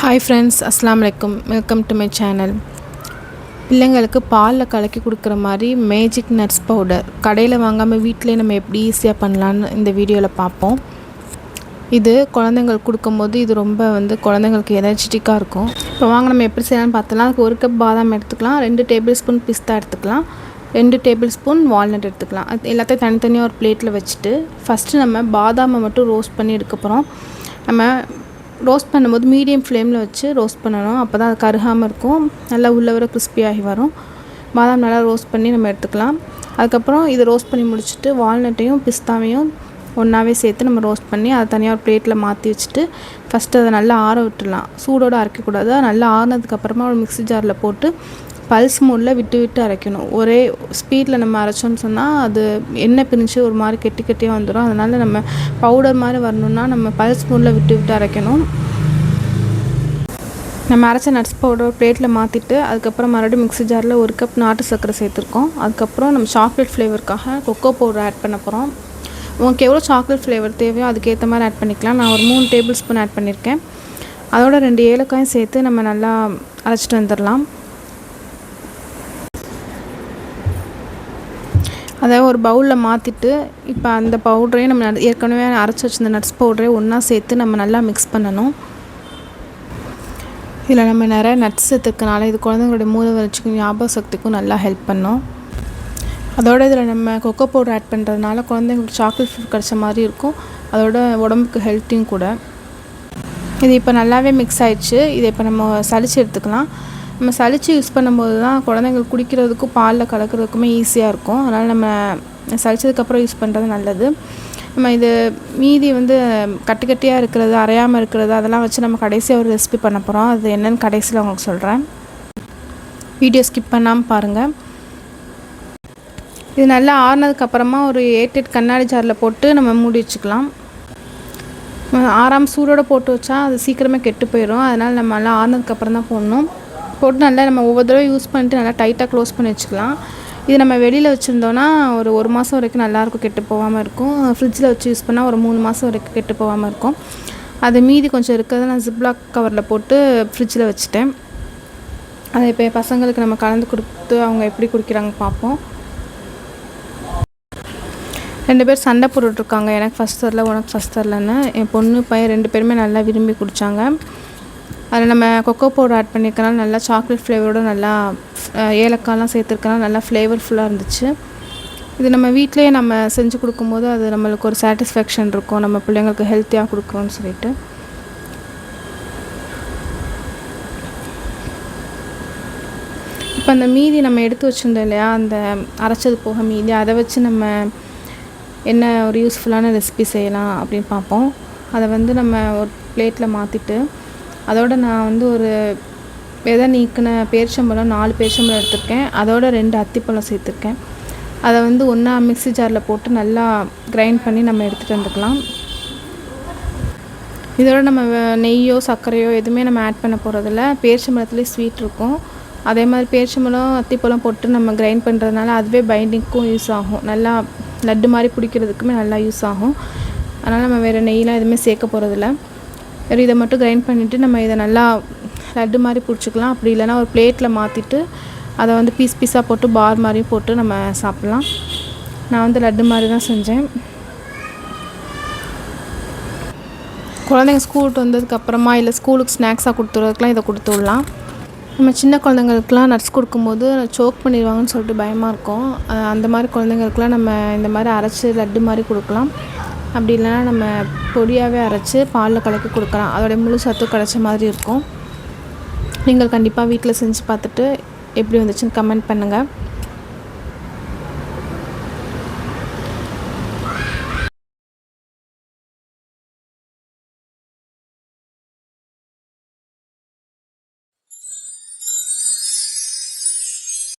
Hi friends, அஸ்ஸலாமு அலைக்கும். Welcome to my channel. பிள்ளைங்களுக்கு பாலில் கலக்கி கொடுக்குற மாதிரி மேஜிக் நட்ஸ் பவுடர் கடையில் வாங்காமல் வீட்டிலே நம்ம எப்படி ஈஸியாக பண்ணலான்னு இந்த வீடியோவில் பார்ப்போம். இது குழந்தைங்களுக்கு கொடுக்கும்போது இது ரொம்ப குழந்தைங்களுக்கு எனர்ஜெட்டிக்காக இருக்கும். இப்போ வாங்க நம்ம எப்படி செய்யலாம்னு பார்த்தலாம். அதுக்கு 1 கப் பாதாம் எடுத்துக்கலாம், 2 டேபிள் ஸ்பூன் பிஸ்தா எடுத்துக்கலாம், 2 டேபிள் ஸ்பூன் வால்நட் எடுத்துக்கலாம். அது எல்லாத்தையும் தனித்தனியாக ஒரு பிளேட்டில் வச்சுட்டு ஃபஸ்ட்டு நம்ம பாதாமை மட்டும் ரோஸ்ட் பண்ணி எடுக்க போகிறோம். நம்ம ரோஸ்ட் பண்ணும்போது மீடியம் ஃப்ளேமில் வச்சு ரோஸ்ட் பண்ணணும். அப்போ தான் அது கருகாமல் இருக்கும், நல்லா உள்ள வர கிறிஸ்பியாகி வரும். பாதாம் நல்லா ரோஸ்ட் பண்ணி நம்ம எடுத்துக்கலாம். அதுக்கப்புறம் இதை ரோஸ்ட் பண்ணி முடிச்சுட்டு வால்நட்டையும் பிஸ்தாவையும் ஒன்றாவே சேர்த்து நம்ம ரோஸ்ட் பண்ணி அதை தனியாக ஒரு பிளேட்டில் மாற்றி வச்சுட்டு ஃபஸ்ட்டு அதை நல்லா ஆற விட்டுடலாம். சூடோடு அரைக்கக்கூடாது. நல்லா ஆறினதுக்கப்புறமா ஒரு மிக்ஸி ஜாரில் போட்டு பல்ஸ் மோடில் விட்டு விட்டு அரைக்கணும். ஒரே ஸ்பீடில் நம்ம அரைச்சோன்னு சொன்னால் அது எண்ணெய் பிரிஞ்சு ஒரு மாதிரி கெட்டி கெட்டியாக வந்துடும். அதனால் நம்ம பவுடர் மாதிரி வரணுன்னா நம்ம பல்ஸ் மோடில் விட்டு விட்டு அரைக்கணும். நம்ம அரைச்ச நட்ஸ் பவுடர் பிளேட்டில் மாற்றிட்டு அதுக்கப்புறம் மறுபடியும் மிக்ஸி ஜாரில் 1 கப் நாட்டு சர்க்கரை சேர்த்துருக்கோம். அதுக்கப்புறம் நம்ம சாக்லேட் ஃப்ளேவருக்காக கொக்கோ பவுடர் ஆட் பண்ண போகிறோம். உங்களுக்கு எவ்வளோ சாக்லேட் ஃப்ளேவர் தேவையோ அதுக்கேற்ற மாதிரி ஆட் பண்ணிக்கலாம். நான் ஒரு 3 டேபிள் ஸ்பூன் ஆட் பண்ணியிருக்கேன். அதோட 2 ஏலக்காயும் சேர்த்து நம்ம நல்லா அரைச்சிட்டு வந்துடலாம். அதை ஒரு பவுலில் மாற்றிட்டு இப்போ அந்த பவுடரையும் நம்ம ஏற்கனவே அரைச்சி வச்சிருந்த நட்ஸ் பவுடரையும் ஒன்றா சேர்த்து நம்ம நல்லா மிக்ஸ் பண்ணணும். இதில் நம்ம நிறைய நட்ஸ் சேர்த்துக்கனால இது குழந்தைங்களுடைய மூளை வளர்ச்சிக்கும் ஞாபக சக்திக்கும் நல்லா ஹெல்ப் பண்ணும். அதோட இதில் நம்ம கொக்கோ பவுடர் ஆட் பண்ணுறதுனால குழந்தைங்களுக்கு சாக்லேட் ஃப்ளேவர் கிடச்ச மாதிரி இருக்கும். அதோட உடம்புக்கு ஹெல்த்தியும் கூட. இது இப்போ நல்லாவே மிக்ஸ் ஆகிடுச்சு. இதை இப்போ நம்ம சளிச்சு எடுத்துக்கலாம். நம்ம சளிச்சு யூஸ் பண்ணும்போது தான் குழந்தைங்களுக்கு குடிக்கிறதுக்கும் பாலில் கலக்கிறதுக்குமே ஈஸியாக இருக்கும். அதனால் நம்ம சளிச்சதுக்கப்புறம் யூஸ் பண்ணுறது நல்லது. நம்ம இது மீதி கட்டி கட்டியாக இருக்கிறது, அரையாமல் இருக்கிறது அதெல்லாம் வச்சு நம்ம கடைசியாக ஒரு ரெசிபி பண்ண போகிறோம். அது என்னென்னு கடைசியில் உங்களுக்கு சொல்கிறேன். வீடியோ ஸ்கிப் பண்ணாமல் பாருங்கள். இது நல்லா ஆறுனதுக்கப்புறமா ஒரு 8 கண்ணாடி ஜாரில் போட்டு நம்ம மூடி வச்சுக்கலாம். ஆறாமல் சூடோடு போட்டு வச்சா அது சீக்கிரமே கெட்டு போயிடும். அதனால் நம்ம நல்லா ஆறுனதுக்கப்புறம் தான் போடணும். போட்டு நல்லா நம்ம ஒவ்வொரு தடவை யூஸ் பண்ணிட்டு நல்லா டைட்டாக க்ளோஸ் பண்ணி வச்சுக்கலாம். இது நம்ம வெளியில் வச்சுருந்தோன்னா ஒரு 1 மாதம் வரைக்கும் நல்லாயிருக்கும், கெட்டு போகாமல் இருக்கும். ஃப்ரிட்ஜில் வச்சு யூஸ் பண்ணால் ஒரு 3 மாதம் வரைக்கும் கெட்டு போகாமல் இருக்கும். அது மீதி கொஞ்சம் இருக்கிறத நான் ஜிப்லாக் கவரில் போட்டு ஃப்ரிட்ஜில் வச்சுட்டேன். அதை இப்போ பசங்களுக்கு நம்ம கலந்து கொடுத்து அவங்க எப்படி குடிக்கிறாங்க பார்ப்போம். 2 பேர் சண்டை போட்டுட்ருக்காங்க, எனக்கு ஃபஸ்ட் தரல உனக்கு ஃபஸ்ட் தரலன்னு. என் பொண்ணு பையன் 2 பேருமே நல்லா விரும்பி குடித்தாங்க. அதில் நம்ம கொக்கோ பவுடர் ஆட் பண்ணியிருக்கனால நல்லா சாக்லேட் ஃப்ளேவரோடு நல்லா ஏலக்காய்லாம் சேர்த்துருக்கனால நல்லா ஃப்ளேவர்ஃபுல்லாக இருந்துச்சு. இது நம்ம வீட்டிலேயே நம்ம செஞ்சு கொடுக்கும்போது அது நம்மளுக்கு ஒரு சாட்டிஸ்ஃபேக்ஷன் இருக்கும், நம்ம பிள்ளைங்களுக்கு ஹெல்த்தியாக கொடுக்குறோன்னு சொல்லிட்டு. இப்போ அந்த மீதி நம்ம எடுத்து வச்சுருந்தோம் இல்லையா, அந்த அரைச்சது போக மீதி, அதை வச்சு நம்ம என்ன ஒரு யூஸ்ஃபுல்லான ரெசிபி செய்யலாம் அப்படின்னு பார்ப்போம். அதை நம்ம ஒரு பிளேட்டில் மாற்றிட்டு அதோடு நான் ஒரு விதை நீக்கின பேரிச்சம்பழம் 4 பேரிச்சம்பழம் எடுத்திருக்கேன். அதோட 2 அத்திப்பழம் சேர்த்துருக்கேன். அதை ஒன்றா மிக்ஸி ஜாரில் போட்டு நல்லா கிரைண்ட் பண்ணி நம்ம எடுத்துகிட்டு வந்துக்கலாம். இதோட நம்ம நெய்யோ சர்க்கரையோ எதுவுமே நம்ம ஆட் பண்ண போகிறதில்ல. பேரிச்சம்பழத்துலேயே ஸ்வீட் இருக்கும். அதே மாதிரி பேரிச்சம்பழம் அத்திப்பழம் போட்டு நம்ம கிரைண்ட் பண்ணுறதுனால அதுவே பைண்டிங்க்கும் யூஸ் ஆகும். நல்லா லட்டு மாதிரி பிடிக்கிறதுக்குமே நல்லா யூஸ் ஆகும். அதனால் நம்ம வேறு நெய்லாம் எதுவுமே சேர்க்க போகிறதில்ல. வேறு இதை மட்டும் கிரைண்ட் பண்ணிவிட்டு நம்ம இதை நல்லா லட்டு மாதிரி பிடிச்சிக்கலாம். அப்படி இல்லைனா ஒரு பிளேட்டில் மாற்றிட்டு அதை பீஸ் பீஸாக போட்டு பார் மாதிரி போட்டு நம்ம சாப்பிட்லாம். நான் லட்டு மாதிரி தான் செஞ்சேன். குழந்தைங்க ஸ்கூலுக்கு வந்ததுக்கப்புறமா இல்லை ஸ்கூலுக்கு ஸ்நாக்ஸாக கொடுத்துறதுக்கெலாம் இதை கொடுத்து விடலாம். நம்ம சின்ன குழந்தைங்களுக்குலாம் நட்ஸ் கொடுக்கும்போது சோக் பண்ணிடுவாங்கன்னு சொல்லிட்டு பயமாக இருக்கும். அந்த மாதிரி குழந்தைங்களுக்குலாம் நம்ம இந்த மாதிரி அரைச்சி லட்டு மாதிரி கொடுக்கலாம். அப்படி இல்லைனா நம்ம பொடியாகவே அரைச்சி பாலில் கலக்கி கொடுக்கலாம். அதோடைய முழு சத்து கிடச்ச மாதிரி இருக்கும். நீங்கள் கண்டிப்பாக வீட்டில் செஞ்சு பார்த்துட்டு எப்படி வந்துச்சுன்னு கமெண்ட் பண்ணுங்கள்.